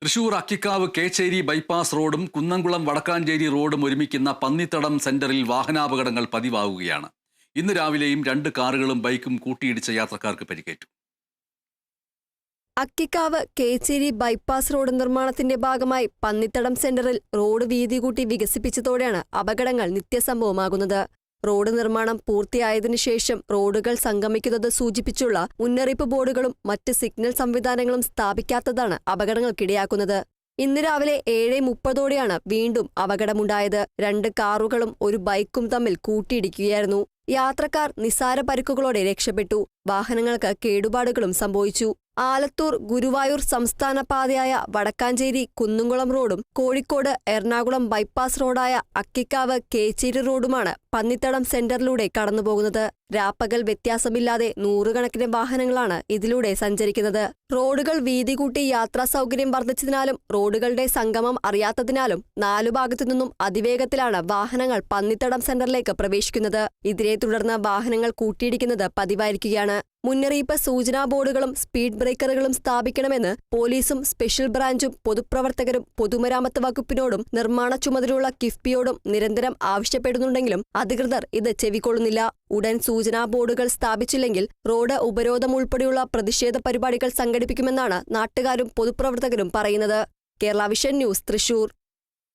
Thrissur Akkikkavu Kecheri bypass റോഡും കുന്നംകുളം വടക്കാഞ്ചേരി റോഡും ഒരുമിക്കുന്ന പന്നിത്തടം സെന്ററിൽ വാഹനാപകടങ്ങൾ പതിവാകുകയാണ്. ഇന്ന് രാവിലെയും 2 കാറുകളും ബൈക്കും കൂട്ടിയിടിച്ച യാത്രക്കാർക്ക് പരിക്കേറ്റു. അക്കിക്കാവ് കേച്ചേരി ബൈപ്പാസ് റോഡ് നിർമ്മാണത്തിന്റെ ഭാഗമായി പന്നിത്തടം സെന്ററിൽ റോഡ് വീതി കൂട്ടി വികസിപ്പിച്ചതോടെയാണ് അപകടങ്ങൾ നിത്യസംഭവമാകുന്നത്. റോഡ് നിർമ്മാണം പൂർത്തിയായതിനു ശേഷം റോഡുകൾ സംഗമിക്കുന്നത് സൂചിപ്പിച്ചുള്ള മുന്നറിയിപ്പ് ബോർഡുകളും മറ്റ് സിഗ്നൽ സംവിധാനങ്ങളും സ്ഥാപിക്കാത്തതാണ് അപകടങ്ങൾക്കിടയാക്കുന്നത്. ഇന്ന് രാവിലെ 7:30ഓടെയാണ് വീണ്ടും അപകടമുണ്ടായത്. 2 കാറുകളും ഒരു ബൈക്കും തമ്മിൽ കൂട്ടിയിടിക്കുകയായിരുന്നു. യാത്രക്കാർ നിസ്സാര പരിക്കുകളോടെ രക്ഷപ്പെട്ടു. വാഹനങ്ങൾക്ക് കേടുപാടുകളും സംഭവിച്ചു. ആലത്തൂർ ഗുരുവായൂർ സംസ്ഥാന പാതയായ വടക്കാഞ്ചേരി കുന്നുംകുളം റോഡും കോഴിക്കോട് എറണാകുളം ബൈപ്പാസ് റോഡായ അക്കിക്കാവ് കേച്ചേരി റോഡുമാണ് പന്നിത്തടം സെന്ററിലൂടെ കടന്നുപോകുന്നത്. രാപ്പകൽ വ്യത്യാസമില്ലാതെ 100 കണക്കിന് വാഹനങ്ങളാണ് ഇതിലൂടെ സഞ്ചരിക്കുന്നത്. റോഡുകൾ വീതി കൂട്ടി യാത്രാ സൗകര്യം വർദ്ധിച്ചതിനാലും റോഡുകളുടെ സംഗമം അറിയാത്തതിനാലും 4 ഭാഗത്തു നിന്നും അതിവേഗത്തിലാണ് വാഹനങ്ങൾ പന്നിത്തടം സെന്ററിലേക്ക് പ്രവേശിക്കുന്നത്. ഇതിനെ തുടർന്ന് വാഹനങ്ങൾ കൂട്ടിയിടിക്കുന്നത് പതിവായിരിക്കുകയാണ്. മുന്നറിയിപ്പ് സൂചനാ ബോർഡുകളും സ്പീഡ് ബ്രേക്കറുകളും സ്ഥാപിക്കണമെന്ന് പോലീസും സ്പെഷ്യൽ ബ്രാഞ്ചും പൊതുപ്രവർത്തകരും പൊതുമരാമത്ത് വകുപ്പിനോടും നിർമ്മാണ ചുമതലയുള്ള കിഫ്ബിയോടും നിരന്തരം ആവശ്യപ്പെടുന്നുണ്ടെങ്കിലും അധികൃതർ ഇത് ചെവിക്കൊള്ളുന്നില്ല. ഉടൻ സൂചനാ ബോർഡുകൾ സ്ഥാപിച്ചില്ലെങ്കിൽ റോഡ് ഉപരോധം ഉൾപ്പെടെയുള്ള പ്രതിഷേധ പരിപാടികൾ സംഘടിപ്പിക്കുമെന്നാണ് നാട്ടുകാരും പൊതുപ്രവർത്തകരും പറയുന്നത്. Kerala vision news, Thrissur.